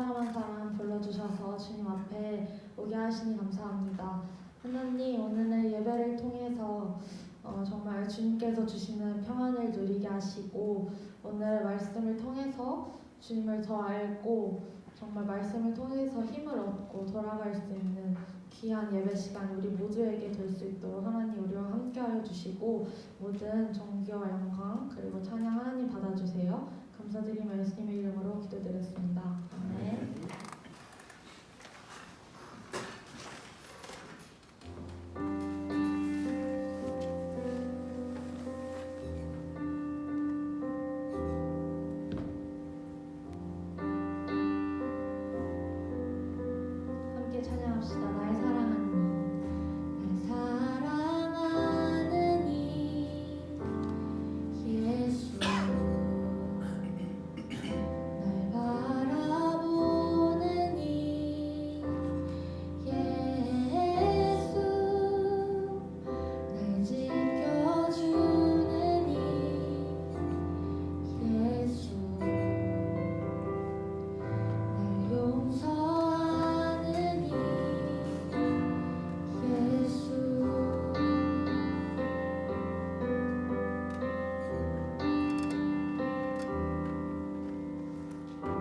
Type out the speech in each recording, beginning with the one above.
사랑한 사람 불러주셔서 주님 앞에 오게 하시니 감사합니다. 하나님, 오늘의 예배를 통해서 정말 주님께서 주시는 평안을 누리게 하시고, 오늘 말씀을 통해서 주님을 더 알고 정말 말씀을 통해서 힘을 얻고 돌아갈 수 있는 귀한 예배 시간 우리 모두에게 될 수 있도록 하나님 우리와 함께하여 주시고, 모든 존귀와 영광 그리고 찬양 하나님 받아주세요. 감사드리며 예수님의 이름으로 기도드렸습니다. 아멘. 함께 찬양합시다. 날 사랑하는 이, 날 사랑하는 이 예수, 날 바라보는 이 예수, 날 지켜주는 이 예수, 날 용서하는 이 예수.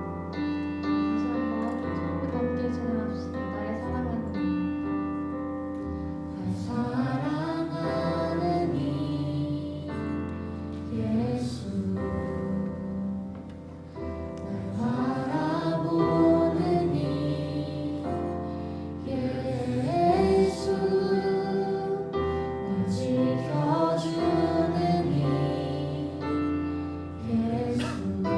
다시 한번 처음부터 함께 찬양합시다. 나의 사랑하는 이, 날 사랑하는 이 예수, 날 바라보는 이 예수, 날 지켜주는 이 예수, 날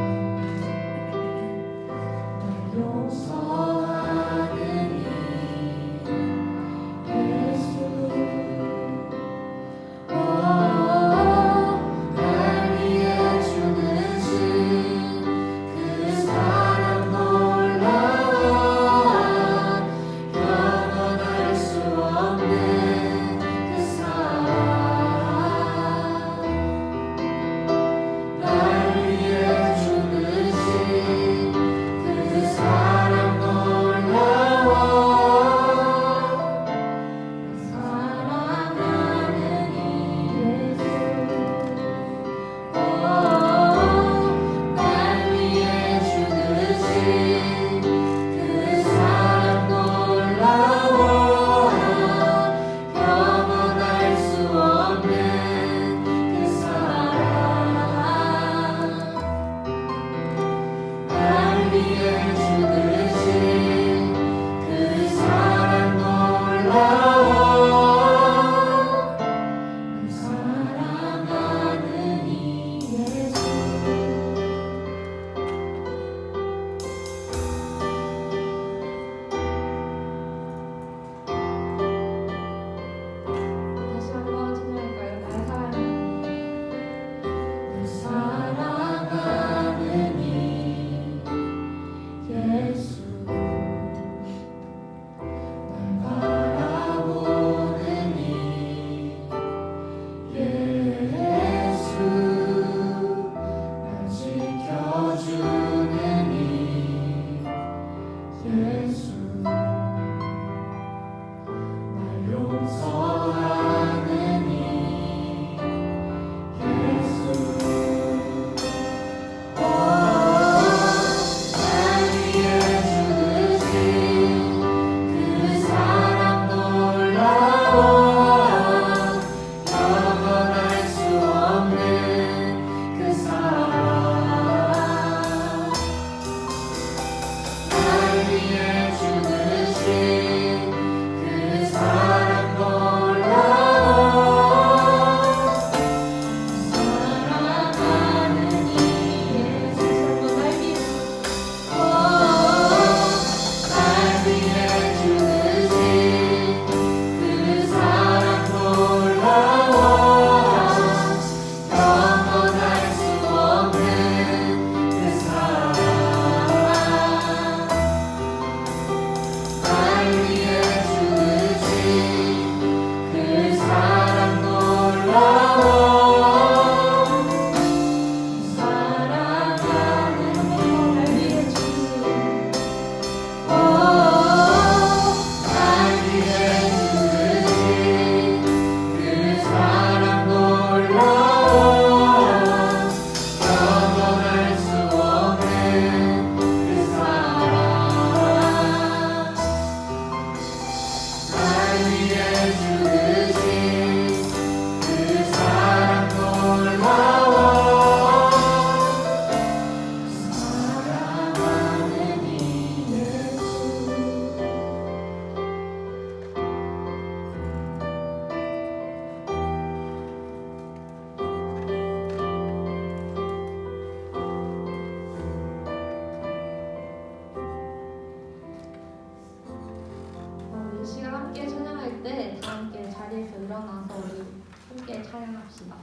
용서하는 이 예수. 날 위해 죽으신 그 사랑 놀라워, 영원할 수 없는 그 사랑. 날 위해 죽으신 그 사랑 일어나서 우리 함께 찬양합시다.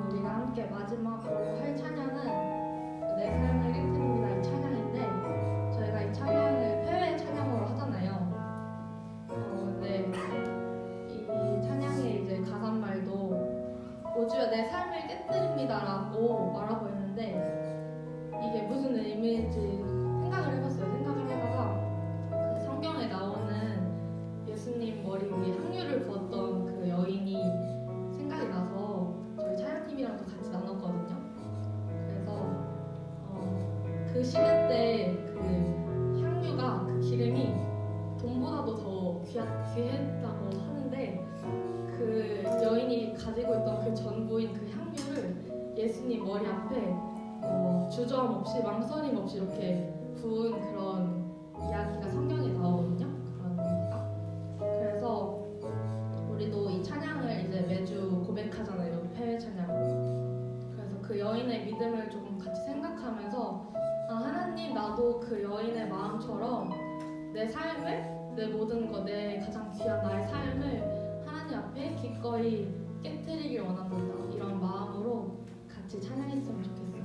우리가 함께 마지막으로 할 찬양은 내 삶을 깨뜨립니다 이 찬양인데 저희가 이 찬양을 폐회 찬양으로 하잖아요. 근데 이 찬양의 이제 가사말도 5주여 내 삶을 깨뜨립니다라고 말하고 있는데 이게 무슨 의미인지 생각을 해봤어요. 생각을 해다가 그 성경에 나오는 예수님 머리 위에 향유를 부었던 그 여인이 생각이 나서 저희 찬양팀이랑도 같이 나눴거든요. 그래서 그 시대 때 그 향유가 그 기름이 돈보다도 더 귀했다고 하는데 그 여인이 가지고 있던 그 전부인 그 향유를 예수님 머리 앞에 주저함 없이 망설임 없이 이렇게 부은 그런 이야기가 성경에 나오거든요. 그런 얘기가. 그래서 우리도 이 찬양을 이제 매주 고백하잖아요. 폐회 찬양으로. 그래서 그 여인의 믿음을 조금 같이 생각하면서 하나님 나도 그 여인의 마음처럼 내 삶을 내 모든 것 내 가장 귀한 나의 삶을 하나님 앞에 기꺼이 깨뜨리길 원합니다. 이런 마음으로 같이 찬양했으면 좋겠습니다.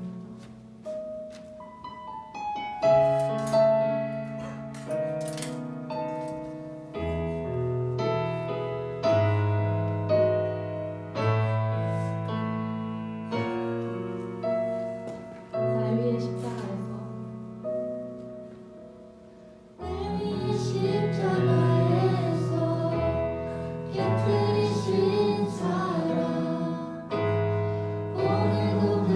오늘도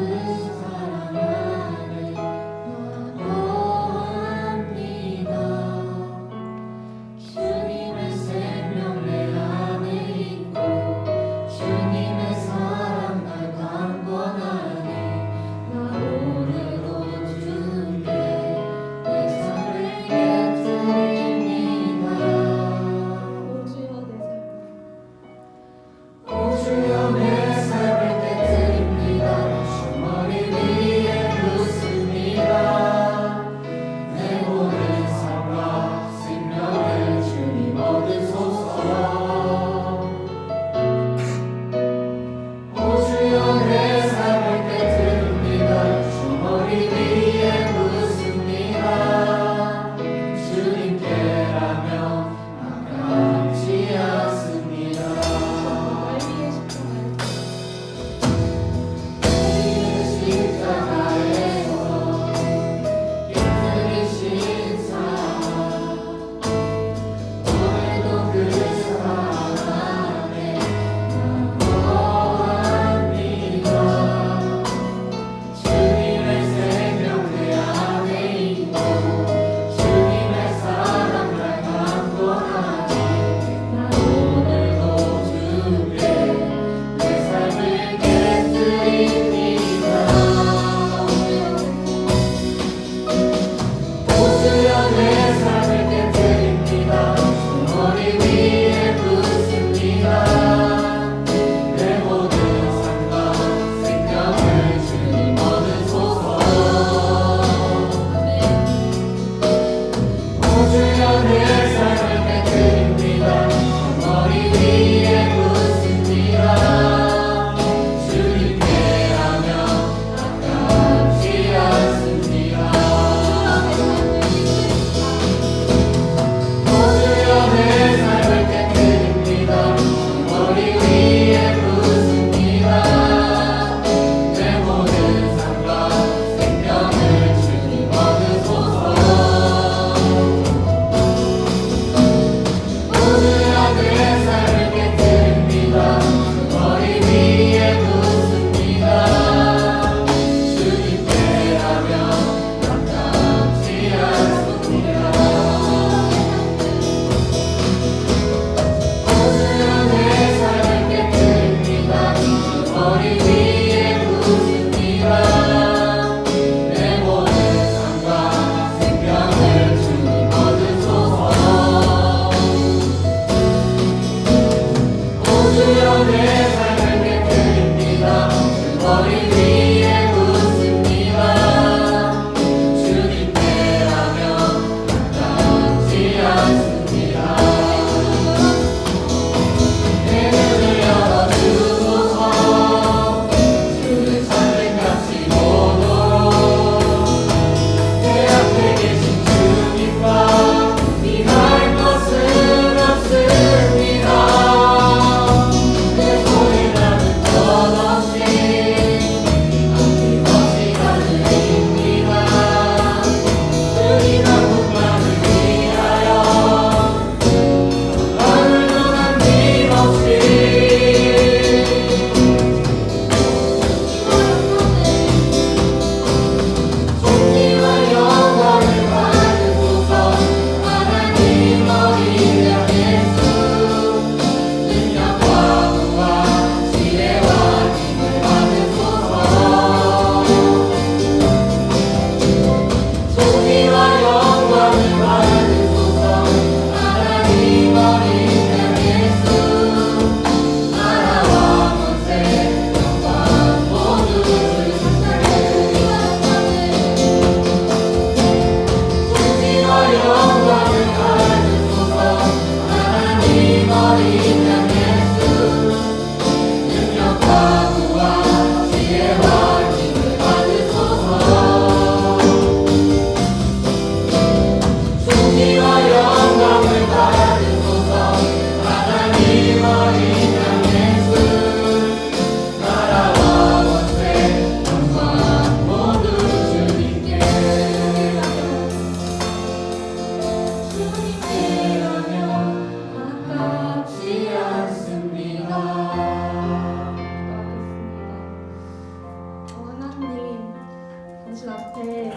당신 앞에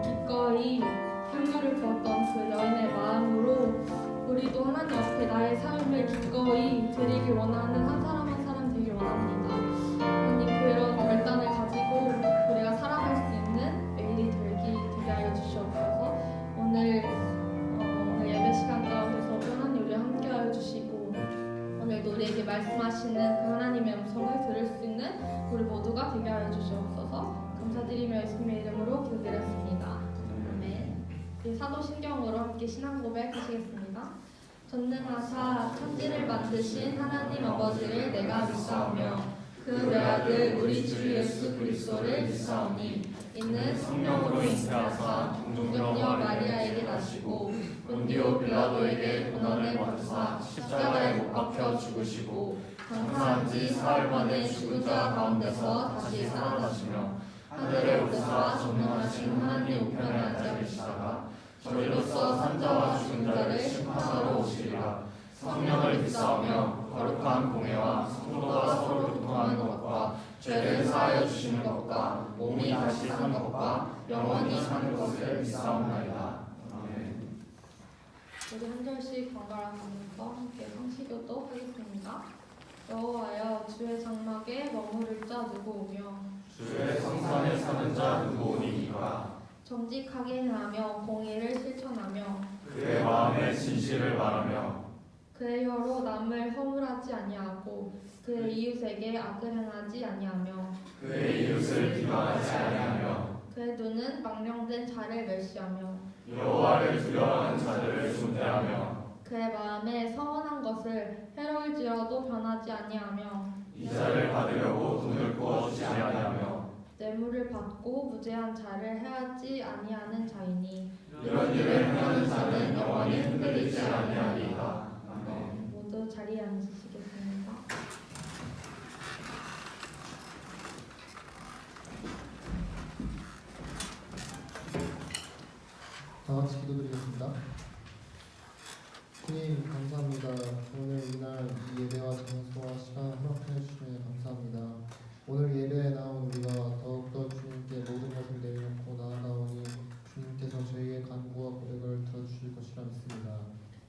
기꺼이 향유를 부었던 그 여인의 마음으로 우리도 하나님 앞에 나의 삶을 기꺼이 드리길 원하는 한 사람 한 사람 되길 원합니다. 하나님 그런 결단을 가지고 우리가 살아갈 수 있는 매일이 되게 하여 주시옵소서. 오늘 예배 시간 가운데서 하나님 우리와 함께하여 주시고 오늘도 우리에게 말씀하시는 그 하나님의 음성을 들을 수 있는 우리 모두가 되게 하여 주시옵소서. 감사드리며 예수님의 이름으로 기도드렸습니다. 아멘. 사도신경으로 함께 신앙 고백하시겠습니다. 전능하사 천지를 만드신 하나님 아버지를 내가 믿사오며 그 외아들 우리 주 예수 그리스도를 믿사오니 이는 성령으로 잉태하사 동정녀 마리아에게 나시고 본디오 빌라도에게 고난을 받으사 십자가에 못 박혀 죽으시고 장사한 지 사흘 만에 죽은 자 가운데서 다시 살아나시며 하늘에 오르사 전능하신 하나님 우편에 앉아 계시다가 저희로서 산자와 죽은 자를 심판하러 오시리라. 성령을 믿사오며 거룩한 공회와 성도가 서로 교통하는 것과 죄를 사하여 주시는 것과 몸이 다시 사는 것과 영원히 사는 것을 믿사옵나이다. 아멘. 우리 한 절씩 번갈아가면서 함께 성시교도 하겠습니다. 여호와여 주의 장막에 머무를 자 누구 오며 주의 성산에 사는 자 누구 오니이까. 정직하게 행하며 공의를 실천하며 그의 마음에 진실을 말하며 그의 혀로 남을 허물하지 아니하고 그의 이웃에게 악을 행하지 아니하며 그의 이웃을 비방하지 아니하며 그의 눈은 망령된 자를 멸시하며 여호와를 두려워하는 자들을 존대하며 그의 마음에 서원한 것을 해로울지라도 변하지 아니하며 이자를 받으려고 돈을 부어주지 아니하며 뇌물을 받고 무죄한 자를 해하지 아니하는 자이니 이런 일을 행하는 자는 영원히 흔들리지 아니하리이다. 아멘. 모두 자리에 앉으시겠습니다. 다 같이 기도드리겠습니다. 주님 감사합니다. 오늘 이날 이 예배와 장소와 시간을 허락해 주시면 감사합니다. 오늘 예배에 나온 우리가 더욱더 주님께 모든 것을 내려놓고 나아가오니 주님께서 저희의 간구와 고백을 들어주실 것이라 믿습니다.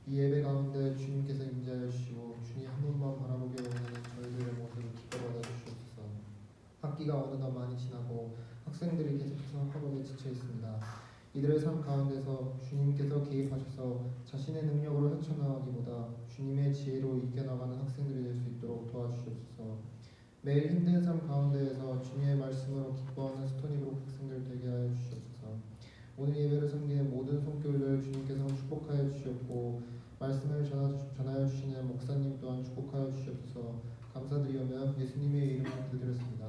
이 예배 가운데 주님께서 임재하여 주시고 주님 한 분만 바라보게 원하는 저희들의 모습을 기뻐 받아 주시옵소서. 학기가 어느덧 많이 지나고 학생들이 계속해서 학업에 지쳐 있습니다. 이들의 삶 가운데서 주님께서 개입하셔서 자신의 능력으로 헤쳐나가기보다 주님의 지혜로 이겨나가는 학생들이 될 수 있도록 매일 힘든 삶 가운데에서 주님의 말씀으로 기뻐하는 스토니브룩 학생들 되게 하여 주시옵소서. 오늘 예배를 섬기는 모든 손길을 주님께서 축복하여 주시옵고 말씀을 전하여 주시는 목사님 또한 축복하여 주시옵소서. 감사드리오며 예수님의 이름으로 기도드렸습니다.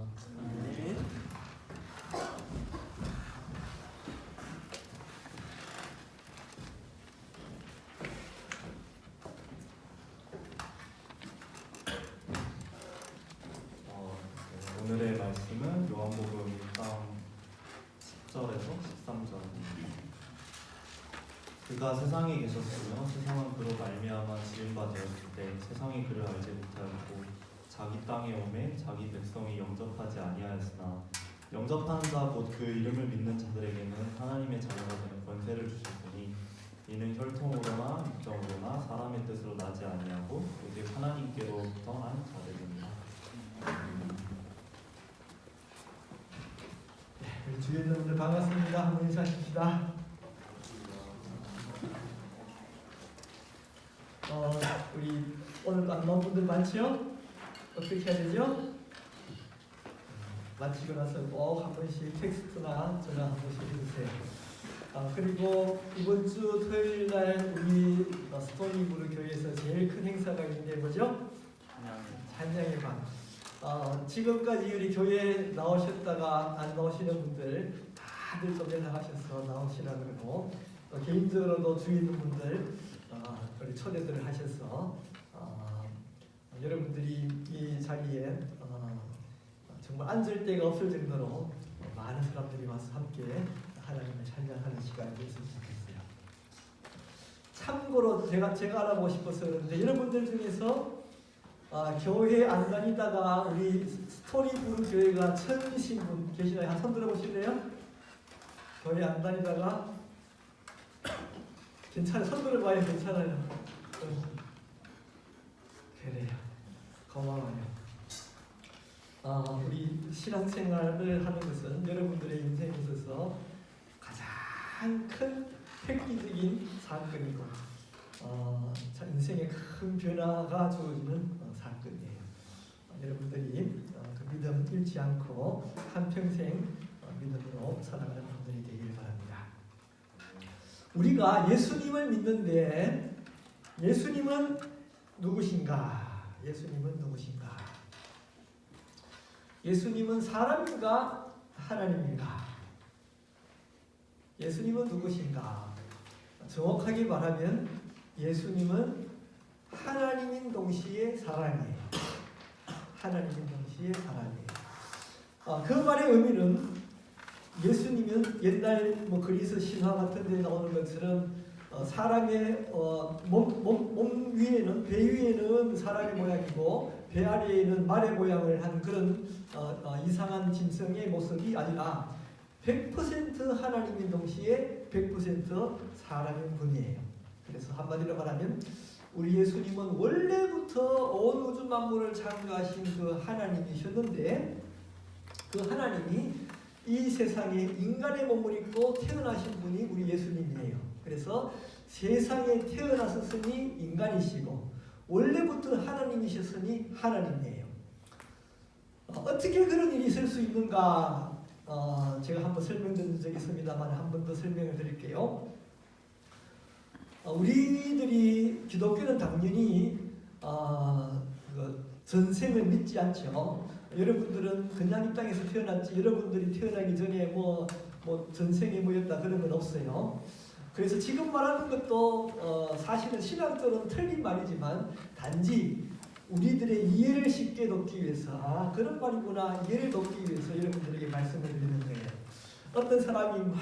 오늘의 말씀은 요한복음 6장 10절에서 13절. 그가 세상에 계셨으며 세상은 그로 말미암아 지은 바 되었을 때 세상이 그를 알지 못하였고 자기 땅에 오매 자기 백성이 영접하지 아니하였으나 영접하는 자 곧 그 이름을 믿는 자들에게는 하나님의 자녀가 되는 권세를 주셨으니 이는 혈통으로나 육정으로나 사람의 뜻으로 나지 아니하고 오직 하나님께로부터 난 자들입니다. 주의 여러분들 반갑습니다. 한번 인사하십시다. 우리 오늘 안 나온 분들 많지요? 어떻게 해야 되죠? 마치고 나서 꼭 한 번씩 텍스트나 전화 한 번씩 해주세요. 그리고 이번 주 토요일 날 우리 스토니브룩 교회에서 제일 큰 행사가 있는데 뭐죠? 찬양의 밤. 지금까지 우리 교회에 나오셨다가 안 나오시는 분들 다들 좀 연락하셔서 나오시라 그러고 개인적으로도 주위 있는 분들 우리 초대들을 하셔서 여러분들이 이 자리에 정말 앉을 데가 없을 정도로 많은 사람들이 와서 함께 하나님을 찬양하는 시간이 됐으면 좋겠어요. 참고로 제가 알아보고 싶어서 그런데 여러분들 중에서 교회 안 다니다가 우리 스토니브룩 교회가 처음이신 분 계시나요? 한 손 들어보실래요? 교회 안 다니다가 괜찮아요. 손 들어봐요. 괜찮아요. 그래요. 고마워요. 우리 신앙생활을 하는 것은 여러분들의 인생에 있어서 가장 큰 획기적인 사건이고 인생에 큰 변화가 주어지는 사건이에요. 여러분들이 그 믿음 잃지 않고 한평생 믿음으로 살아가는 분들이 되길 바랍니다. 우리가 예수님을 믿는데 예수님은 누구신가? 예수님은 누구신가? 예수님은 사람인가? 하나님인가? 예수님은 누구신가? 정확하게 말하면 예수님은 하나님인 동시에 사람이에요. 하나님인 동시에 사람이에요. 그 말의 의미는 예수님은 옛날 그리스 신화 같은 데 나오는 것처럼 사람의 몸 위에는 배 위에는 사람의 모양이고 배 아래에는 말의 모양을 한 그런 이상한 짐승의 모습이 아니라 100% 하나님인 동시에 100% 사람인 분이에요. 그래서 한마디로 말하면 우리 예수님은 원래부터 온 우주 만물을 창조하신 그 하나님이셨는데 그 하나님이 이 세상에 인간의 몸을 입고 태어나신 분이 우리 예수님이에요. 그래서 세상에 태어나셨으니 인간이시고 원래부터 하나님이셨으니 하나님이에요. 어떻게 그런 일이 있을 수 있는가? 제가 한번 설명드린 적이 있습니다만 한 번 더 설명을 드릴게요. 우리들이 기독교는 당연히 전생을 믿지 않죠. 여러분들은 그냥 이 땅에서 태어났지 여러분들이 태어나기 전에 뭐 전생에 뭐였다 그런 건 없어요. 그래서 지금 말하는 것도 사실은 신앙적으로는 틀린 말이지만 단지 우리들의 이해를 쉽게 돕기 위해서 그런 말이구나 이해를 돕기 위해서 여러분들에게 말씀을 드리는 거예요. 어떤 사람이 막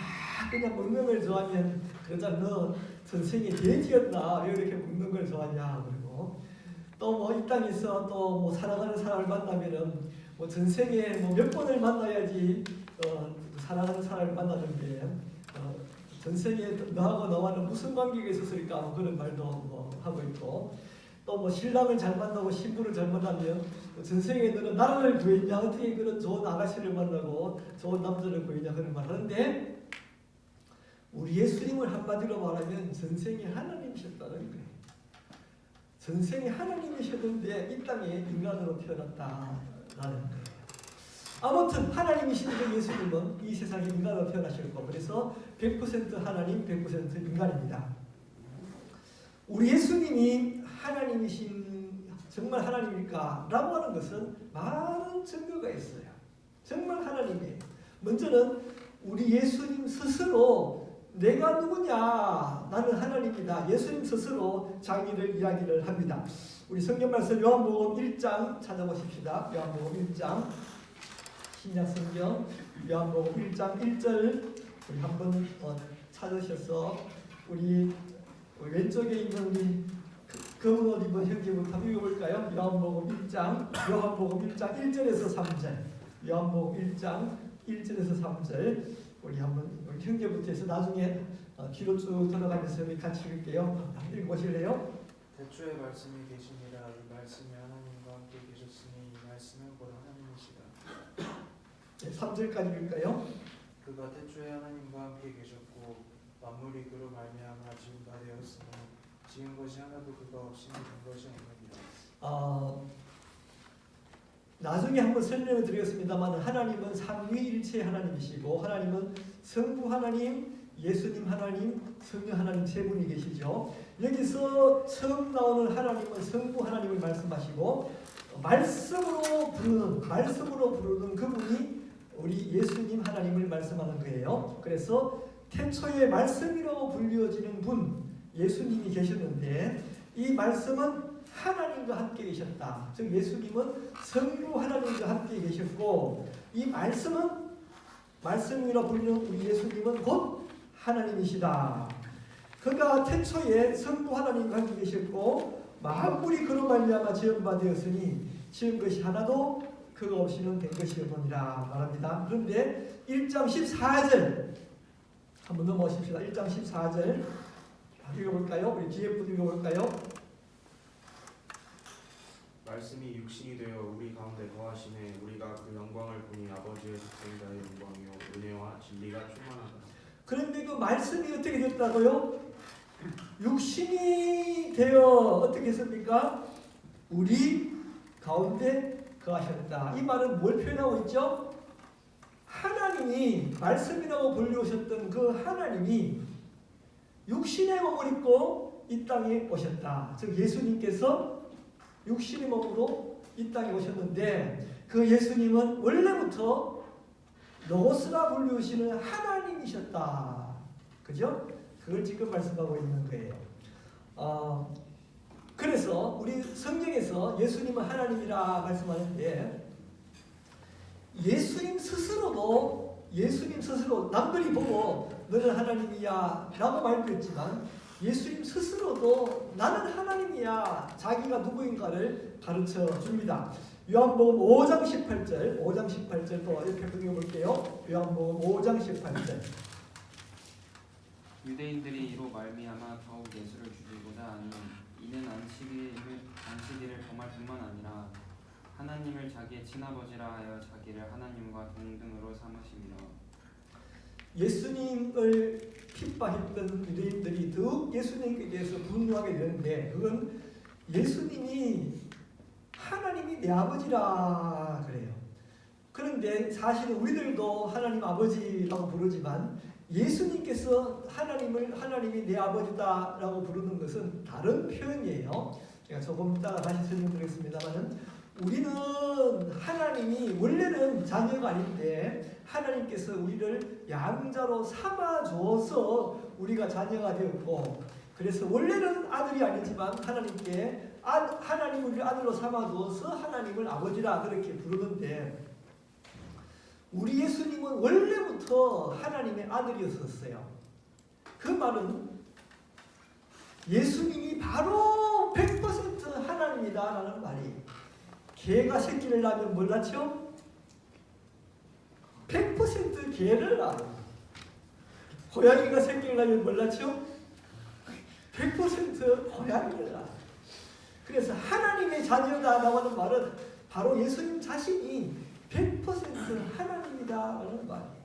그냥 먹는 걸 좋아하면 그러자 너 전생에 돼지였나 왜 이렇게 먹는 걸 좋아하냐 그러고 또 이 땅에서 또 사랑하는 사람을 만나면은 전생에 몇 번을 만나야지 사랑하는 사람을 만나는데 전생에 너하고 너와는 무슨 관계가 있었을까 그런 말도 하고 있고 또 신랑을 잘 만나고 신부를 잘 만나면 전생에 너는 나라를 구했냐 어떻게 그런 좋은 아가씨를 만나고 좋은 남자를 구했냐 그런 말 하는데 우리 예수님을 한마디로 말하면 전생에 하나님이셨다는 거예요. 전생에 하나님이셨는데 이 땅에 인간으로 태어났다. 거예요. 아무튼 하나님이신 그 예수님은 이 세상에 인간으로 태어나셨고 그래서 100% 하나님 100% 인간입니다. 우리 예수님이 하나님이신 정말 하나님일까? 라고 하는 것은 많은 증거가 있어요. 정말 하나님이에요. 먼저는 우리 예수님 스스로 내가 누구냐? 나는 하나님이다. 예수님 스스로 자기를 이야기를 합니다. 우리 성경 말씀 요한복음 1장 찾아보십시다. 요한복음 1장 신약 성경 요한복음 1장 1절 우리 한번 찾으셔서 우리 왼쪽에 있는 우리 검은 옷 입은 형제부터 읽어볼까요? 요한복음 1장 1절에서 3절 요한복음 1장 1절에서 3절 우리 한번 우리 형제부터 해서 나중에 뒤로 쭉 돌아가면서 우리 같이 읽을게요. 읽어보실래요? 태초에 말씀이 계시니라. 이 말씀이 하나님과 함께 계셨으니 이 말씀은 곧 하나님이시다. 3절까지 읽을까요? 그가 태초에 하나님과 함께 계셨고 만물이 그로 말미암아 지은 바 되었으니 지은 것이 하나도 그가 없이 된 것이 없느니라. 나중에 한번 설명을 드리겠습니다만 하나님은 삼위일체 하나님이시고 하나님은 성부 하나님, 예수님 하나님, 성령 하나님 세 분이 계시죠. 여기서 처음 나오는 하나님은 성부 하나님을 말씀하시고 말씀으로 부르는 그분이 우리 예수님 하나님을 말씀하는 거예요. 그래서 태초에 말씀이라고 불려지는 분 예수님이 계셨는데 이 말씀은 하나님과 함께 계셨다. 즉 예수님은 성부 하나님과 함께 계셨고 이 말씀은 말씀이라 불리는 우리 예수님은 곧 하나님이시다. 그가 태초에 성부 하나님과 함께 계셨고 만물이 그로 말미암아 지은 바 되었으니 지은 것이 하나도 그가 없이는 된 것이 없느니라 말합니다. 그런데 1장 14절 한번 넘어오십시다. 1장 14절 읽어볼까요? 우리 뒤에 분 읽어볼까요? 말씀이 육신이 되어 우리 가운데 거하시네. 우리가 그 영광을 보니 아버지의 독생자의 영광이요 은혜와 진리가 충만하다. 그런데 그 말씀이 어떻게 됐다고요? 육신이 되어 어떻게 했습니까? 우리 가운데 거하셨다. 이 말은 뭘 표현하고 있죠? 하나님이 말씀이라고 불려오셨던 그 하나님이 육신의 몸을 입고 이 땅에 오셨다. 즉 예수님께서 육신의 몸으로 이 땅에 오셨는데 그 예수님은 원래부터 로고스라 불리우시는 하나님이셨다. 그죠? 그걸 지금 말씀하고 있는 거예요. 그래서 우리 성경에서 예수님은 하나님이라 말씀하는데 예수님 스스로 남들이 보고 너는 하나님이야 라고 말했지만 예수님 스스로도 나는 하나님이야 자기가 누구인가를 가르쳐 줍니다. 요한복음 5장 18절 또 이렇게 읽어볼게요. 요한복음 5장 18절 유대인들이 이로 말미암아 더욱 예수를 죽이고자 하니 이는 안식일을 범할 뿐만 아니라 하나님을 자기의 친아버지라 하여 자기를 하나님과 동등으로 삼으심이라. 예수님을 핍박했던 유대인들이 더욱 예수님께 대해서 분노하게 되는데 그건 예수님이 하나님이 내 아버지라 그래요. 그런데 사실은 우리들도 하나님 아버지라고 부르지만 예수님께서 하나님이 내 아버지다라고 부르는 것은 다른 표현이에요. 제가 조금 이따가 다시 설명드리겠습니다만은 우리는 하나님이 원래는 자녀가 아닌데 하나님께서 우리를 양자로 삼아 주어서 우리가 자녀가 되었고 그래서 원래는 아들이 아니지만 하나님이 우리를 아들로 삼아 주어서 하나님을 아버지라 그렇게 부르는데 우리 예수님은 원래부터 하나님의 아들이었었어요. 그 말은 예수님이 바로 100% 하나님이다라는 말이 개가 새끼를 낳으면 뭘 낳죠? 100% 개를 낳아요. 고양이가 새끼를 낳으면 뭘 낳죠? 100% 고양이를 낳아요. 그래서 하나님의 자녀다라고 하는 말은 바로 예수님 자신이 100% 하나님이다라는 말이에요.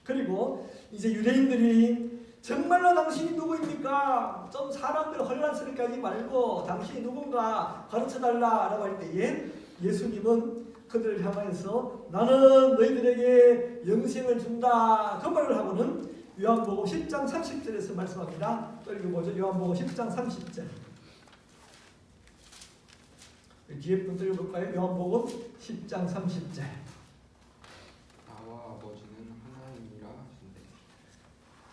그리고 이제 유대인들이 정말로 당신이 누구입니까? 좀 사람들 혼란스럽게 하지 말고 당신이 누군가 가르쳐달라라고 할 때에 예수님은 그들을 향하여서 나는 너희들에게 영생을 준다 그 말을 하고는 요한복음 10장 30절에서 말씀합니다. 또 읽어보죠. 요한복음 10장 30절. 뒤에 분들 읽어볼까요? 요한복음 10장 30절. 나와 아버지는 하나님이라 하신대.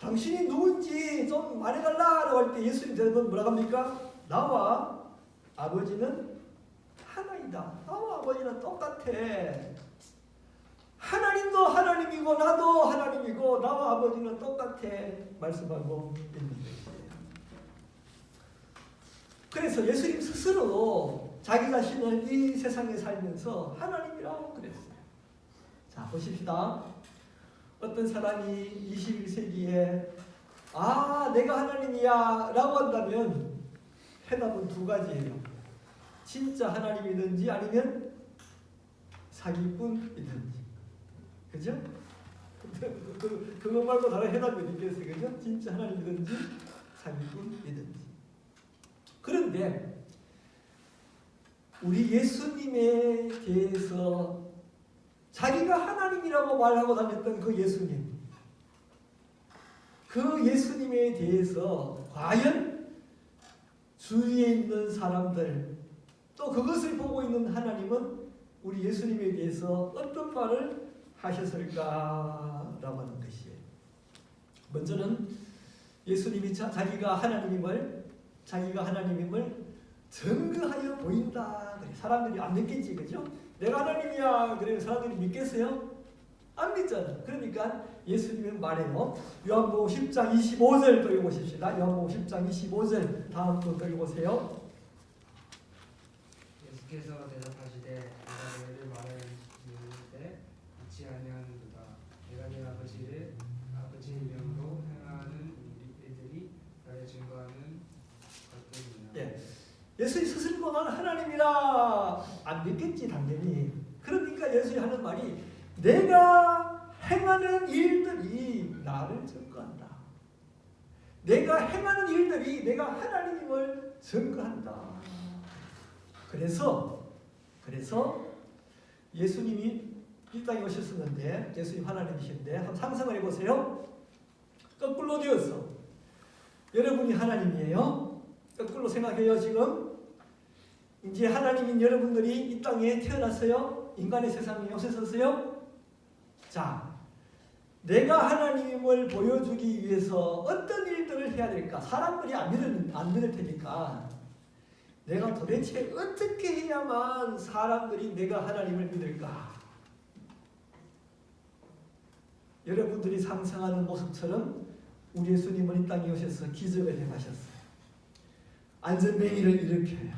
당신이 누군지 좀 말해달라고 할 때 예수님 대답은 뭐라고 합니까? 나와 아버지는 하나이다. 나와 아버지는 똑같아. 하나님도 하나님이고 나도 하나님이고 나와 아버지는 똑같아 말씀하고 있는 것이에요. 그래서 예수님 스스로 자기 자신을 이 세상에 살면서 하나님이라고 그랬어요. 자, 보십시다. 어떤 사람이 21세기에 내가 하나님이야 라고 한다면 해답은 두 가지예요. 진짜 하나님이든지 아니면 사기꾼이든지. 그죠? 그거 말고 다른 해답이 어디 있겠어요? 그죠? 진짜 하나님이든지 사기꾼이든지. 그런데 우리 예수님에 대해서 자기가 하나님이라고 말하고 다녔던 그 예수님, 그 예수님에 대해서 과연 주위에 있는 사람들 또 그것을 보고 있는 하나님은 우리 예수님에 대해서 어떤 말을 하셨을까라고 하는 것이에요. 먼저는 예수님이 자기가 하나님임을 증거하여 보인다. 사람들이 안 믿겠지, 그죠? 내가 하나님이야. 그래 사람들이 믿겠어요? 안 믿잖아. 그러니까 예수님은 말해요. 요한복음 10장 25절 또 읽어보십시다. 요한복음 10장 25절 다음 또 읽어보세요. 예수께서 대답하시되 내가 너희를 말하였으되 믿지 아니하는도다. 내가 내 아버지의 이름으로 행하는 일들이 나를 증거하는 것들이니라. 예. 예수님 스스로 나는 하나님이라 안 믿겠지 당연히. 그러니까 예수님이 하는 말이 내가 행하는 일들이 나를 증거한다. 내가 행하는 일들이 내가 하나님임을 증거한다. 그래서 예수님이 이 땅에 오셨었는데 예수님 하나님이신데 한번 상상을 해보세요. 거꾸로 되었어. 여러분이 하나님이에요. 거꾸로 생각해요. 지금 이제 하나님인 여러분들이 이 땅에 태어났어요. 인간의 세상에 오셨었어요. 자, 내가 하나님을 보여주기 위해서 어떤 일들을 해야 될까? 사람들이 안 믿을 테니까 내가 도대체 어떻게 해야만 사람들이 내가 하나님을 믿을까? 여러분들이 상상하는 모습처럼 우리 예수님은 이 땅에 오셔서 기적을 행하셨어요. 안전뱅이를 일으켜요.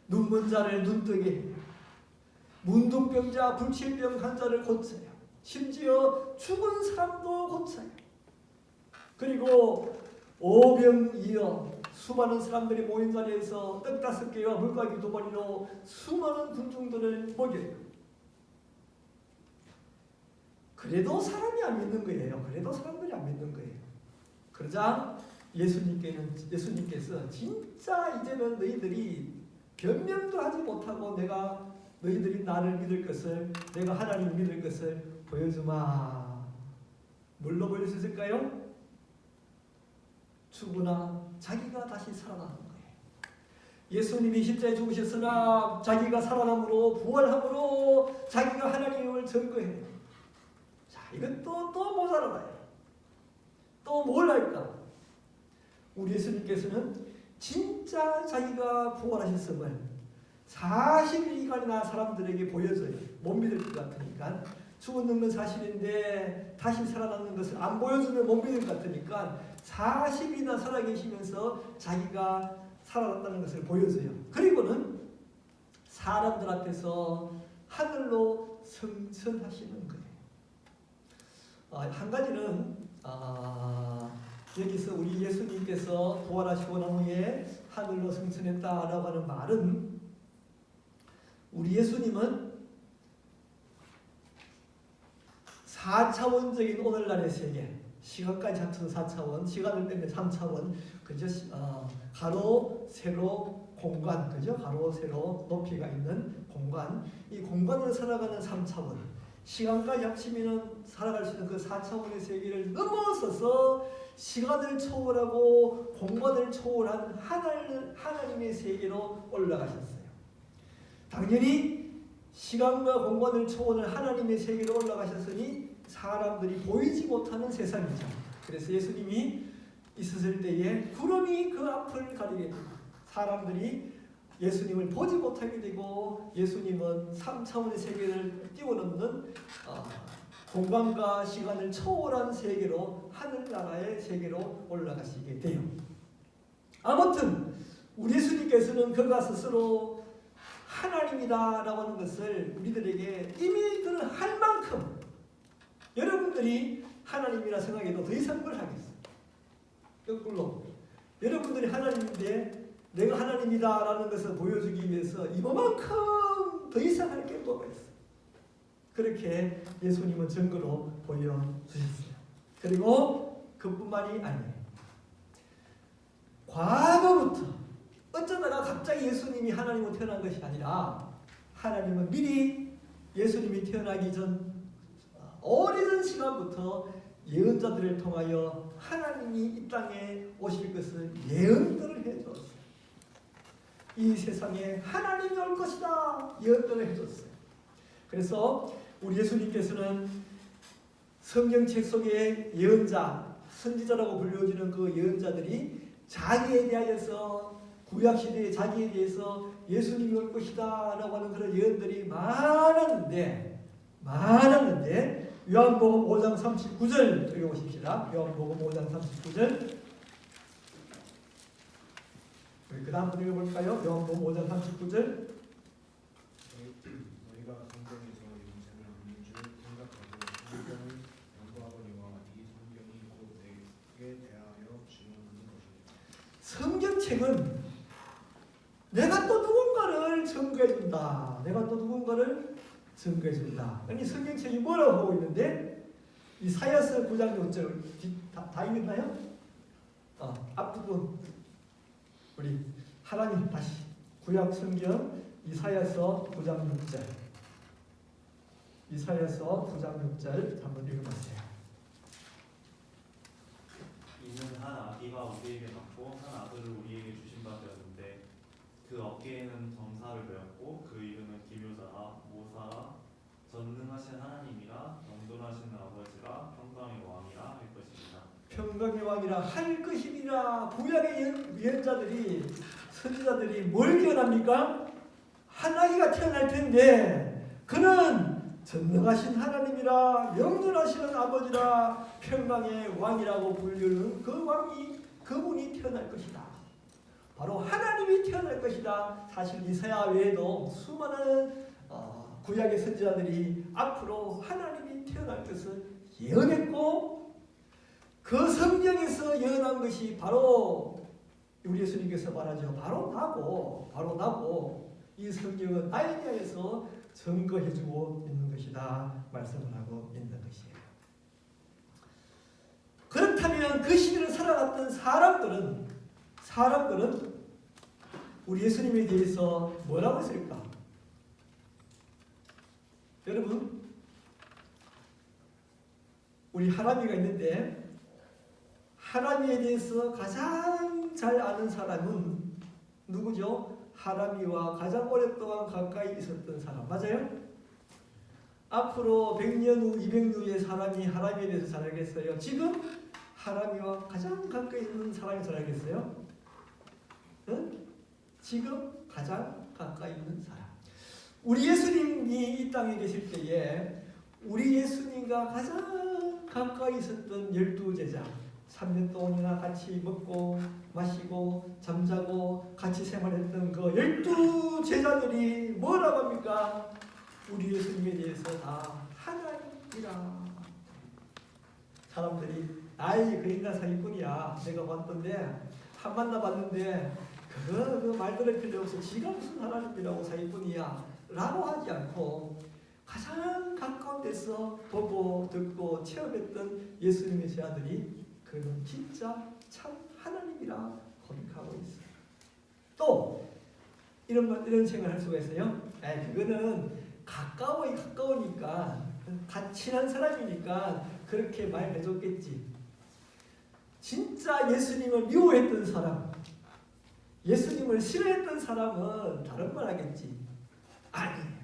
눈먼 자를 눈뜨게 해요. 문둥병자, 불치병 환자를 고쳐요. 심지어 죽은 사람도 고쳐요. 그리고 오병이어 수많은 사람들이 모인 자리에서 떡 5개와 물고기 2마리로 수많은 군중들을 먹여요. 그래도 사람이 안 믿는 거예요. 그래도 사람들이 안 믿는 거예요. 그러자 예수님께서 진짜 이제는 너희들이 변명도 하지 못하고 내가 너희들이 나를 믿을 것을, 내가 하나님을 믿을 것을 보여주마. 뭘로 보여줄 수 있을까요? 죽으나 자기가 다시 살아나는 거예요. 예수님이 십자가에 죽으셨으나 자기가 살아남으로 부활함으로 자기가 하나님을 증거해요. 자, 이것도 또 모자라요. 또 뭘 할까? 우리 예수님께서는 진짜 자기가 부활하셨음을 40일간이나 사람들에게 보여줘요. 못 믿을 것 같으니까. 죽은 건 사실인데 다시 살아나는 것을 안 보여주면 못 믿을 것 같으니까 40일이나 살아계시면서 자기가 살아났다는 것을 보여줘요. 그리고는 사람들 앞에서 하늘로 승천하시는 거예요. 한 가지는 여기서 우리 예수님께서 부활하시고 난 후에 하늘로 승천했다라고 하는 말은 우리 예수님은 4차원적인 오늘날의 세계, 시간까지 합쳐서 4차원, 시간을 빼면 3차원, 그죠? 가로, 세로, 공간, 그죠? 가로, 세로, 높이가 있는 공간. 이 공간을 살아가는 3차원. 시간까지 합치면 살아갈 수 있는 그 4차원의 세계를 넘어서서 시간을 초월하고 공간을 초월한 하나님의 세계로 올라가셨어요. 당연히 시간과 공간을 초월한 하나님의 세계로 올라가셨으니 사람들이 보이지 못하는 세상이죠. 그래서 예수님이 있었을 때에 구름이 그 앞을 가리게 됩니다. 사람들이 예수님을 보지 못하게 되고 예수님은 3차원의 세계를 뛰어넘는 공간과 시간을 초월한 세계로 하늘나라의 세계로 올라가시게 돼요. 아무튼 우리 예수님께서는 그가 스스로 하나님이다라고 하는 것을 우리들에게 이미 할 만큼 여러분들이 하나님이라 생각해도 더 이상 뭘 하겠어요? 거꾸로 여러분들이 하나님인데 내가 하나님이다라는 것을 보여주기 위해서 이만큼 더 이상 할 게 뭐가 있어요? 그렇게 예수님은 증거로 보여주셨어요. 그리고 그뿐만이 아니에요. 과거부터 어쩌다가 갑자기 예수님이 하나님으로 태어난 것이 아니라 하나님은 미리 예수님이 태어나기 전 오래전 시간부터 예언자들을 통하여 하나님이 이 땅에 오실 것을 예언들을 해주었어요. 이 세상에 하나님이 올 것이다 예언들을 해줬어요. 그래서 우리 예수님께서는 성경책 속의 예언자, 선지자라고 불려지는 그 예언자들이 자기에 대하여서 구약시대의 자기에 대해서 예수님이 올 것이다 라고 하는 그런 예언들이 많았는데 요한복음 5장 39절 읽어보십시다. 요한복음 5장 39절 그 다음 분 읽어볼까요? 요한복음 5장 39절 너희가 성경에서 영생을 얻는 줄 생각하고 성경을 연구하거니와 이 성경이 곧 내게 대하여 증언하는 것이니라. 성경책은 내가 또 누군가를 증거해준다. 내가 또 누군가를 증거해준다. 아니 성경책이 뭐라고 하고 있는데 이사야서 9장 6절 다 읽었나요? 앞부분 우리 하나님 다시 구약 성경 이사야서 9장 6절 이사야서 9장 6절 한번 읽어보세요. 이는 한 아기가 우리에게 낳고 한 아들을 우리에게 주신 바 되었는데 그 어깨에는 정사를 메었고 그 이름은 기묘자라 모사라 전능하신 하나님이라 영존하신 아버지라 평강의 왕이라 할 것입니다. 평강의 왕이라 할 것이니라. 구약의 예언자들이 선지자들이 뭘 예언합니까? 한 아기가 태어날 텐데 그는 전능하신 하나님이라 영존하시는 아버지라 평강의 왕이라고 불리는 그 왕이 그분이 태어날 것이다. 바로 하나님이 태어날 것이다. 사실 이사야 외에도 수많은 구약의 선지자들이 앞으로 하나님이 태어날 것을 예언했고 그 성경에서 예언한 것이 바로 우리 예수님께서 말하죠. 바로 나고 이 성경은 나에 대해서 증거해주고 있는 것이다 말씀을 하고 있는 것이에요. 그렇다면 그 시대를 살아갔던 사람들은 우리 예수님에 대해서 뭐라고 했을까? 여러분 우리 하나님이가 있는데 하나님에 대해서 가장 잘 아는 사람은 누구죠? 하나님과 가장 오랫동안 가까이 있었던 사람 맞아요? 앞으로 100년 후 200년 후의 사람이 하나님에 대해서 잘 알겠어요? 지금 하나님과 가장 가까이 있는 사람이 잘 알겠어요? 응? 지금 가장 가까이 있는 사람 우리 예수님이 이 땅에 계실 때에 우리 예수님과 가장 가까이 있었던 12제자 3년 동안이나 같이 먹고 마시고 잠자고 같이 생활했던 그 12제자들이 뭐라고 합니까? 우리 예수님에 대해서 다 하나님이라. 사람들이 아이 그 인간 사기꾼이야. 내가 봤던데 한 만나봤는데 그 말들을 필요 없어. 지가 무슨 하나님이라고 사기꾼이야 라고 하지 않고 가장 가까운 데서 보고 듣고 체험했던 예수님의 제자들이 그는 진짜 참 하나님이라 고백하고 있어요. 또 이런 생각을 할 수가 있어요. 그거는 가까우니까 다 친한 사람이니까 그렇게 말해줬겠지. 진짜 예수님을 미워했던 사람, 예수님을 싫어했던 사람은 다른 말 하겠지. 아니에요.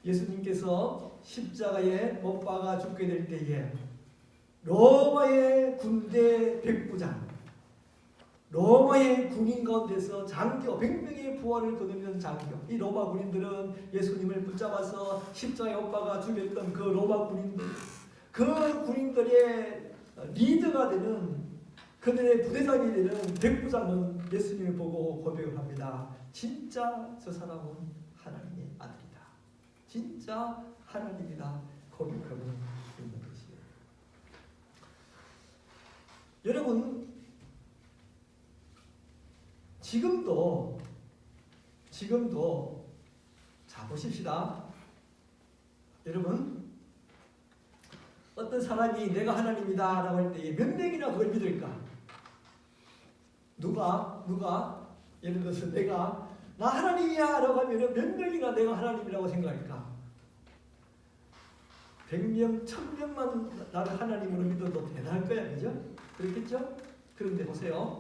예수님께서 십자가에 못 박아 죽게 될 때에 로마의 군대 백부장, 로마의 군인 가운데서 장교, 100명의 부하를 거느리는 장교, 이 로마 군인들은 예수님을 붙잡아서 십자가에 못 박아 죽였던 그 로마 군인들, 그 군인들의 리더가 되는, 그들의 부대장이 되는 백부장은 예수님을 보고 고백을 합니다. 진짜 저 사람은 하나님의 아들이다. 진짜 하나님이다. 고백하고 있는 것이에요. 여러분, 지금도 자 보십시다. 여러분, 어떤 사람이 내가 하나님이다 라고 할 때 몇 명이나 그걸 믿을까? 누가 예를 들어서 내가 나 하나님이야 라고 하면 몇 명이나 내가 하나님이라고 생각할까? 100명, 1000명만 나를 하나님으로 믿어도 대단할 거야, 그죠? 그렇겠죠? 그런데 보세요.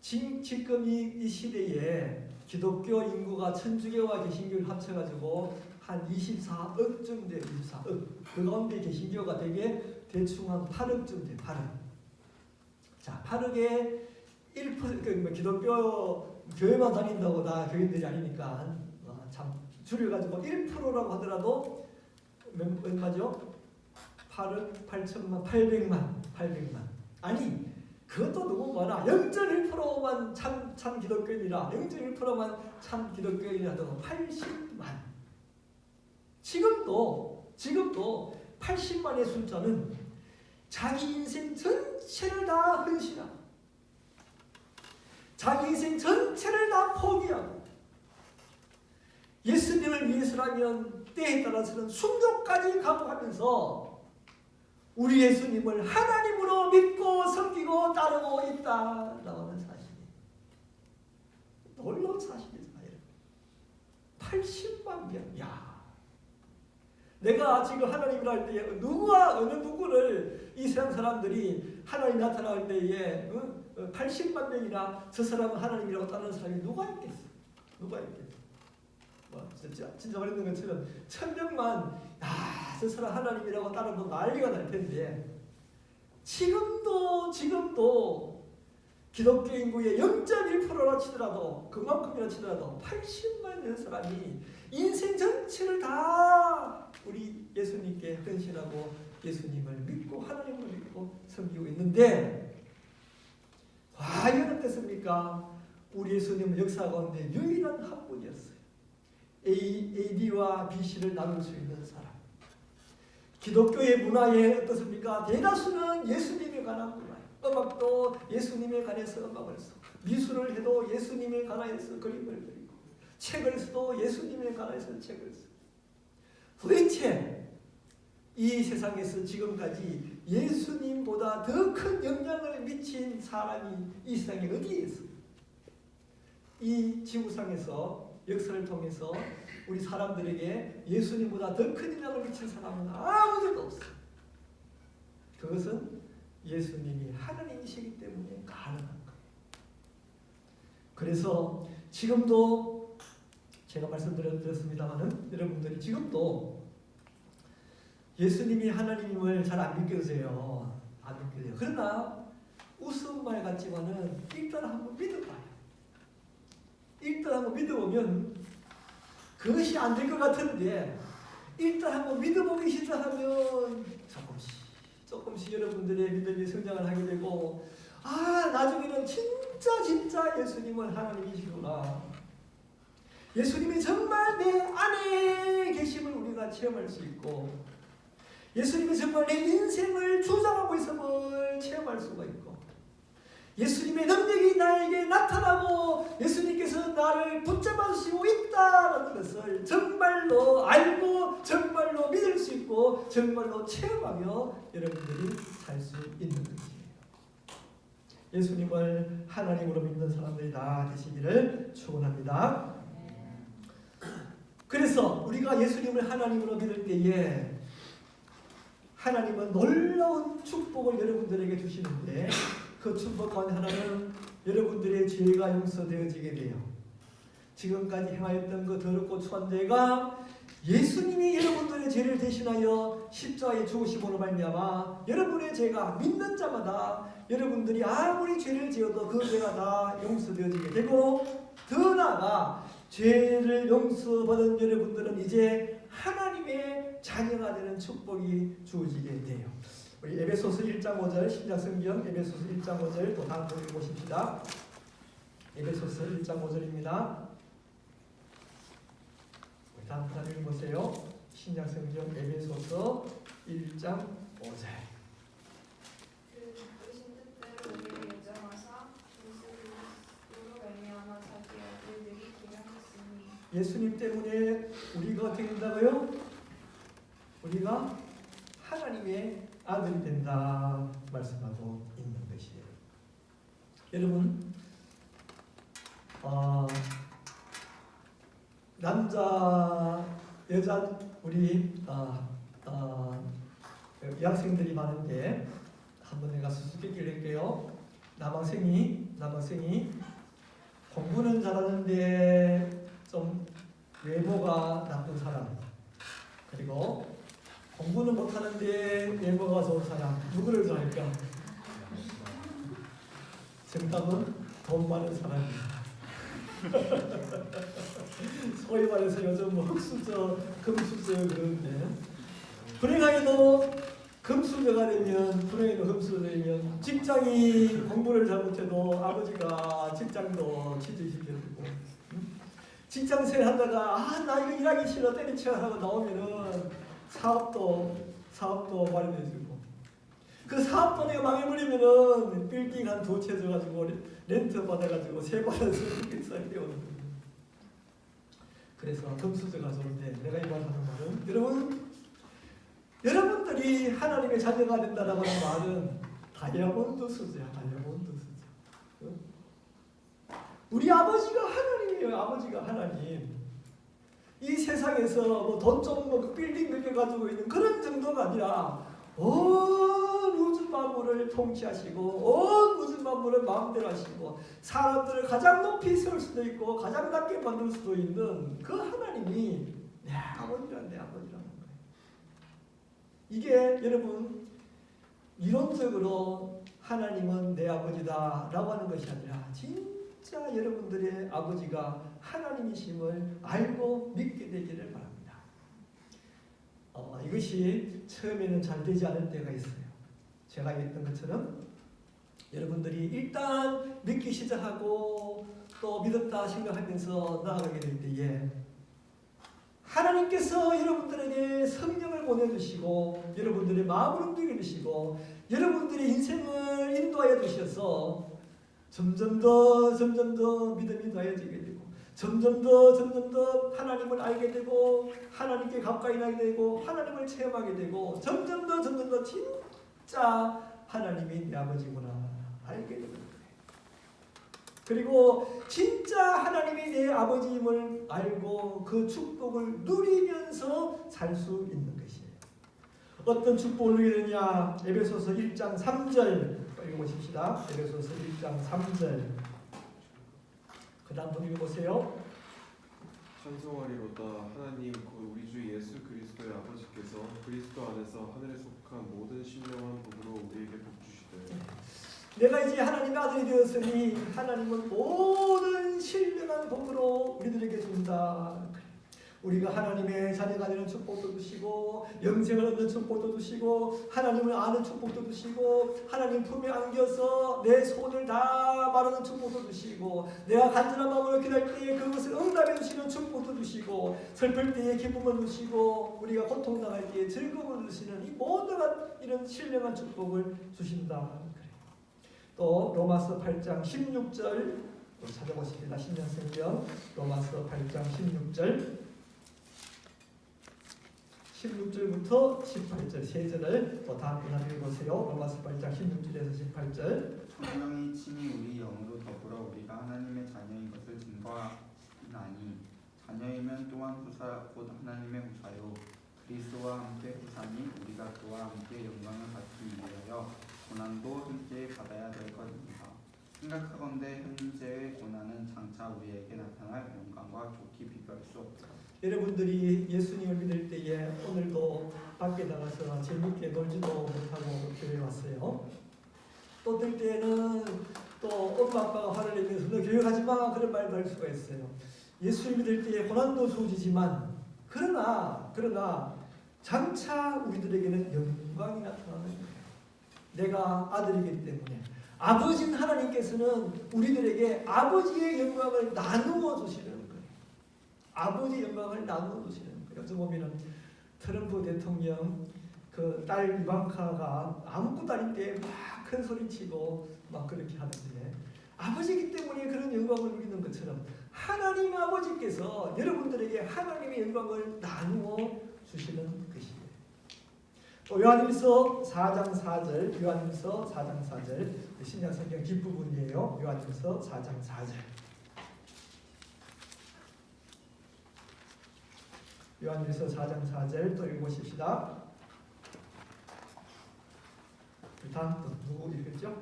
지금 이 시대에 기독교 인구가 천주교와 개신교를 합쳐가지고 한 24억쯤 돼요. 24억. 그 가운데 개신교가 되게 대충 한 8억쯤 돼요. 8억. 자, 8억에 1%, 기독교 교회만 다닌다고 다 교인들이 아니니까 참 줄여가지고 1%라고 하더라도 얼마죠? 8억 8천만 800만. 아니, 그것도 너무 많아. 0.1%만 참 기독교인이라, 0.1%만 참 기독교인이라도 80만. 지금도 80만의 숫자는 자기 인생 전체를 다 헌신하고, 자기 인생 전체를 다 포기하고, 예수님을 위해서라면 때에 따라서는 순교까지 각오하면서 우리 예수님을 하나님으로 믿고 섬기고 따르고 있다라고 하는 사실이에요. 놀라운 사실이죠. 80만 명. 야, 내가 지금 하나님이라 할 때에 어느 누구를 이 세상 사람들이 하나님 나타날 때에 80만 명이나 저 사람은 하나님이라고 따르는 사람이 누가 있겠어? 진짜 말했는 것처럼 1000명만 저 사람 하나님이라고 따르면 난리가 날 텐데, 지금도 기독교 인구의 0.1%라 치더라도, 그만큼이라 치더라도 80만 명 사람이 인생 전체를 다 우리 예수님께 헌신하고 예수님을 믿고 하나님을 믿고 섬기고 있는데, 과연 어땠습니까? 우리 예수님은 역사 가운데 유일한 한 분이었어요. AD와 BC를 나눌 수 있는 사람. 기독교의 문화에 어떻습니까? 대다수는 예수님에 관한 문화예요. 음악도 예수님에 관해서 음악을 써. 미술을 해도 예수님에 관해서 그림을 그리고, 책을 써도 예수님에 관해서 책을 써. 도대체 이 세상에서 지금까지 예수님보다 더 큰 영향을 미친 사람이 이 세상에 어디에 있어요? 이 지구상에서 역사를 통해서 우리 사람들에게 예수님보다 더 큰 영향을 미친 사람은 아무데도 없어요. 그것은 예수님이 하나님이시기 때문에 가능한 거예요. 그래서 지금도 제가 말씀드렸습니다마는 여러분들이 지금도 예수님이 하나님임을 잘 안 믿겨져요. 그러나 우스운 말 같지만은 일단 한번 믿어봐요. 일단 한번 믿어보면 그것이 안 될 것 같은데, 일단 한번 믿어보기 시작하면 조금씩 여러분들의 믿음이 성장을 하게 되고, 나중에는 진짜 예수님은 하나님이시구나, 예수님이 정말 내 안에 계심을 우리가 체험할 수 있고, 예수님이 정말 내 인생을 주장하고 있음을 체험할 수가 있고, 예수님의 능력이 나에게 나타나고 예수님께서 나를 붙잡아주시고 있다는 것을 정말로 알고 정말로 믿을 수 있고 정말로 체험하며 여러분들이 살 수 있는 것이에요. 예수님을 하나님으로 믿는 사람들이 다 되시기를 축원합니다. 그래서 우리가 예수님을 하나님으로 믿을 때에 하나님은 놀라운 축복을 여러분들에게 주시는데 그 축복 가운데 하나는 여러분들의 죄가 용서되어지게 돼요. 지금까지 행하였던 그 더럽고 추한 죄가 예수님이 여러분들의 죄를 대신하여 십자가에 죽으심으로 말미암아 여러분의 죄가 믿는 자마다 여러분들이 아무리 죄를 지어도 그 죄가 다 용서되어지게 되고 더 나아가 죄를 용서받은 여러분들은 이제 하나님의 자녀가 되는 축복이 주어지게 돼요. 우리 에베소서 1장 5절 신약성경 에베소서 1장 5절 또 다음 번 읽어보십시다. 에베소서 1장 5절입니다. 다음 번 읽어보세요. 신약성경 에베소서 1장 5절. 의신 뜻대로 우리를 예정하사 그리스도로 말미암아 자기 아들들이 기명했으니 예수님 때문에 우리가 어떻게 된다고요? 우리가 하나님의 아들이 된다 말씀하고 있는 것이에요. 여러분, 남자, 여자 우리 여학생들이 많은데 한번 내가 수수께끼를 할게요. 남학생이 공부는 잘하는데 좀 외모가 나쁜 사람, 그리고 공부는 못하는데 외모가 좋은 사람, 누구를 좋아할까? 정답은 돈 많은 사람입니다. 소위 말해서 요즘 뭐 흑수저, 금수저 그러는데 불행하게도 금수저가 되면, 불행해도 금수저가 되면 직장이 공부를 잘못해도 아버지가 직장도 취직시켜주고, 직장생활 하다가 나 이거 일하기 싫어 때려쳐 하고 나오면은 사업도 마련해주고, 그 사업도 내가 망해버리면은 빌딩 한 2채 줘가지고 렌트 받아가지고 세관에서 이렇게 살게 오는 거예요. 그래서 금수저가 좋은데 내가 이 말 하는 말은 여러분들이 하나님의 자녀가 된다라고 하는 말은 다이아몬드 수저야, 다이아몬드 수저. 우리 아버지가 하나님이에요. 아버지가 하나님. 이 세상에서 뭐 돈 좀 뭐 빌딩 몇 개 가지고 있는 그런 정도가 아니라 온 우주 만물을 통치하시고 온 우주 만물을 마음대로 하시고 사람들을 가장 높이 세울 수도 있고 가장 낮게 만들 수도 있는 그 하나님이 내 아버지란 내 아버지라는 거예요. 이게 여러분 이론적으로 하나님은 내 아버지다라고 하는 것이 아니라 진짜 여러분들의 아버지가 하나님이심을 알고 믿게 되기를 바랍니다. 이것이 처음에는 잘 되지 않을 때가 있어요. 제가 얘기했던 것처럼 여러분들이 일단 믿기 시작하고 또 믿었다 생각하면서 나아가게 될 때에 하나님께서 여러분들에게 성령을 보내주시고 여러분들의 마음을 움직여 주시고 여러분들의 인생을 인도하여 주셔서 점점 더 믿음이 더해지게 되고 점점 더 하나님을 알게 되고 하나님께 가까이 나게 되고 하나님을 체험하게 되고 점점 더 진짜 하나님이 내 아버지구나 알게 되는 거예요. 그리고 진짜 하나님이 내 아버지임을 알고 그 축복을 누리면서 살 수 있는 것이에요. 어떤 축복을 누리게 되냐? 에베소서 1장 3절 읽어보십시다. 에베소서 1장 3절 그 다음 분 읽어보세요. 찬송하리로다. 하나님 곧 우리 주 예수 그리스도의 아버지께서 그리스도 안에서 하늘에 속한 모든 신령한 복으로 우리에게 복 주시되 내가 이제 하나님의 아들이 되었으니 하나님은 모든 신령한 복으로 우리들에게 준다. 우리가 하나님의 자녀가 되는 축복도 주시고 영생을 얻는 축복도 주시고 하나님을 아는 축복도 주시고 하나님 품에 안겨서 내 소원을 다 말하는 축복도 주시고 내가 간절한 마음으로 기도할 때에 그것을 응답해 주시는 축복도 주시고 슬플 때에 기쁨을 주시고 우리가 고통당할 때에 즐거움을 주시는 이 모든 이런 신령한 축복을 주신다. 또 로마서 8장 16절 찾아보십니다. 신약성경 로마서 8장 16절부터 18절 세 절을 또 다음 분한 읽어보세요. 로마서 8장 16절에서 18절. 성령이 친히 우리 영으로 더불어 우리가 하나님의 자녀인 것을 증거하나니 자녀이면 또한 후사 곧 하나님의 후사요 그리스도와 함께 후사니 우리가 그와 함께 영광을 받기 위하여 고난도 함께 받아야 될 것입니다. 생각하건대 현재의 고난은 장차 우리에게 나타날 영광과 좋게 비교할 수 없다. 여러분들이 예수님을 믿을 때에 오늘도 밖에 나가서 재밌게 놀지도 못하고 교회에 왔어요. 또 어떨 때는 또 엄마 아빠가 화를 내면서 너 교회 가지 마 그런 말도 할 수가 있어요. 예수를 믿을 때에 고난도 주어지지만 그러나 장차 우리들에게는 영광이 나타나는 거예요. 내가 아들이기 때문에 아버지인 하나님께서는 우리들에게 아버지의 영광을 나누어 주시는 거예요. 아버지의 영광을 나누어 주시는 거예요. 어쩌 보면은 트럼프 대통령 그 딸 이방카가 아무것도 아닌 때 막 큰 소리 치고 막 그렇게 하는데 아버지이기 때문에 그런 영광을 누리는 것처럼 하나님 아버지께서 여러분들에게 하나님의 영광을 나누어 주시는 것이에요. 또 요한일서 4장 4절, 요한일서 4장 4절 신약성경 뒷부분이에요. 요한일서 4장 4절. 요한일서 4장 4절 또 읽어보십시다. 다음 또 누구 읽겠죠?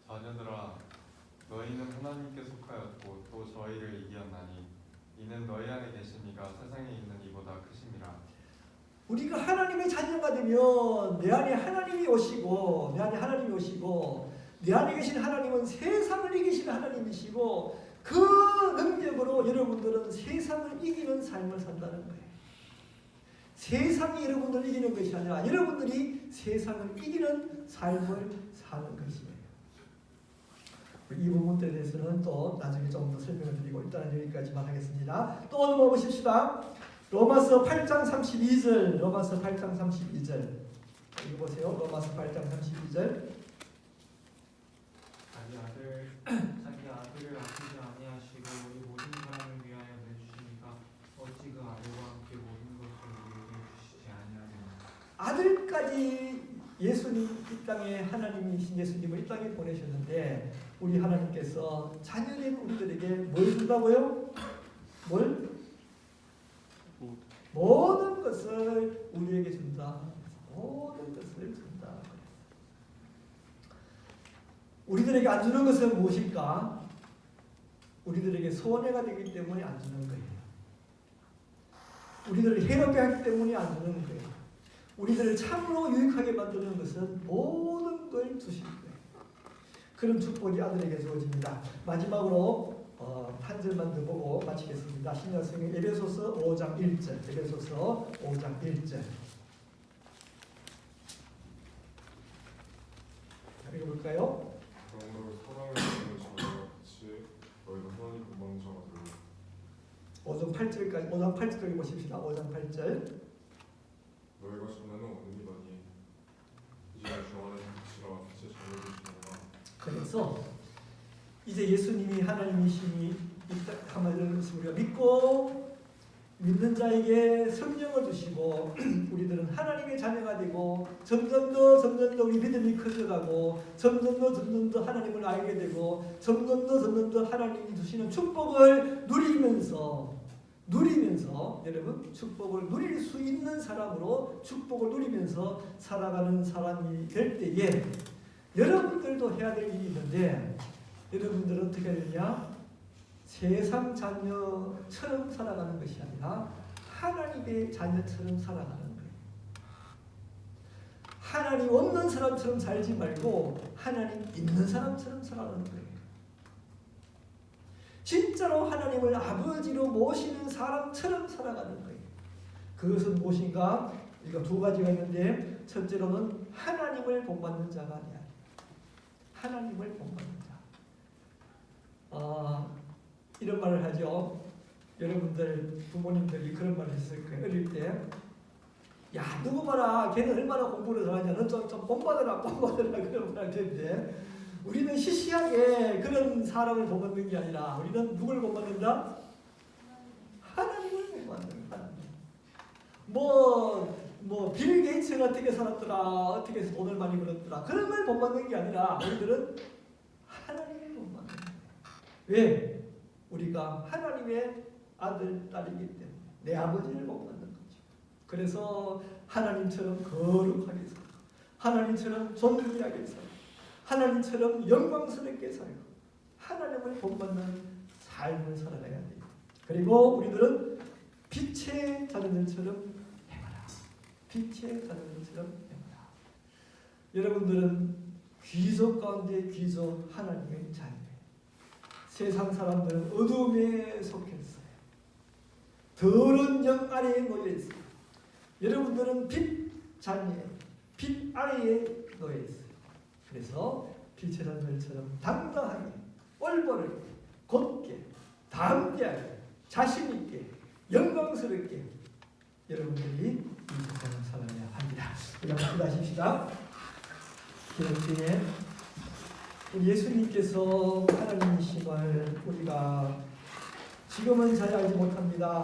자녀들아 너희는 하나님께 속하였고 또 저희를 이기었나니 이는 너희 안에 계신 이가 세상에 있는 이보다 크심이라. 우리가 하나님의 자녀가 되면 내 안에 하나님이 오시고 내 안에 계신 하나님은 세상을 이기시는 하나님이시고 그 능력으로 여러분들은 세상을 이기는 삶을 산다는 거예요. 세상이 여러분들을 이기는 것이 아니라 여러분들이 세상을 이기는 삶을 사는 것이에요. 이 부분에 대해서는 또 나중에 좀 더 설명을 드리고 일단은 여기까지만 하겠습니다. 또 넘어가 보십시다. 로마서 8장 32절 읽어보세요. 로마서 8장 32절. 자기 아들을 아끼지 아니하시고 우리 모든 사람을 위하여 내주시니까 어찌 그 아들과 함께 모든 것을 우리에게 주시지 아니하리까. 아들까지 예수님 이 땅에 하나님이신 예수님을 이 땅에 보내셨는데 우리 하나님께서 자녀된 우리들에게 뭘 준다고요? 모든 것을 우리에게 준다. 모든 것을 준다. 우리들에게 안 주는 것은 무엇일까? 우리들에게 손해가 되기 때문에 안 주는 거예요. 우리들을 해롭게 하기 때문에 안 주는 거예요. 우리들을 참으로 유익하게 만드는 것은 모든 걸 주실 거예요. 그런 축복이 아들에게 주어집니다. 마지막으로 한 절만 더 보고 마치겠습니다. 신약성경 에베소서 5장 1절. 에베소서 5장 1절. 읽어볼까요? 그러므로 사랑을 나누는 자와 같이 너희도 하나님 본받는 자가 되고 5장 8절까지 5장 8절 읽어보십시다. 5장 8절. 너희가 전에는 어린이더니 이제 중하는 빛이라 빛의 자녀들이시니라. 그래서 이제 예수님이 하나님이시니 한마디로 우리가 믿고 믿는 자에게 성령을 주시고 우리들은 하나님의 자녀가 되고 점점 더 우리 믿음이 커져가고 점점 더 하나님을 알게 되고 점점 더 하나님이 주시는 축복을 누리면서 여러분 축복을 누릴 수 있는 사람으로 축복을 누리면서 살아가는 사람이 될 때에 여러분들도 해야 될 일이 있는데 여러분들은 어떻게 해야 되냐? 세상 자녀처럼 살아가는 것이 아니라 하나님의 자녀처럼 살아가는 거예요. 하나님 없는 사람처럼 살지 말고 하나님 있는 사람처럼 살아가는 거예요. 진짜로 하나님을 아버지로 모시는 사람처럼 살아가는 거예요. 그것은 무엇인가? 이거 두 가지가 있는데 첫째로는 하나님을 본받는 자가 아니야. 하나님을 본받는 자. 이런 말을 하죠. 여러분들 부모님들이 그런 말을 했을 거예요. 어릴 때, 야 누구 봐라, 걔는 얼마나 공부를 잘하냐, 너 좀 본받아라 그런 말 할 텐데 우리는 시시하게 그런 사람을 본받는 게 아니라 우리는 누굴 본받는다? 하나님을 본받는다. 빌 게이츠가 어떻게 살았더라, 어떻게 해서 돈을 많이 벌었더라, 그런 걸 본받는 게 아니라 우리들은 하나님을 본받는 거예요. 왜? 우리가 하나님의 아들, 딸이기 때문에 내 아버지를 못 만난 거죠. 그래서 하나님처럼 거룩하게 살고 하나님처럼 존귀하게 살고 하나님처럼 영광스럽게 살고 하나님을 본받는 삶을 살아가야 돼요. 그리고 우리들은 빛의 자녀들처럼 행하라. 빛의 자녀들처럼 행하라. 여러분들은 귀족 가운데 귀족 하나님의 자녀예요. 세상 사람들은 어둠에 속했어요. 더러운 영 아래에 놓여 있어요. 여러분들은 빛 자녀예요. 빛 아래에 놓여 있어요. 그래서 빛의 자녀들처럼 당당하게 올바르게 곧게 담대하게 자신있게 영광스럽게 여러분들이 이 세상을 살아야 합니다. 우리 한번 기도하십시다. 기도 중에 예수님께서 하나님이심을 우리가 지금은 잘 알지 못합니다.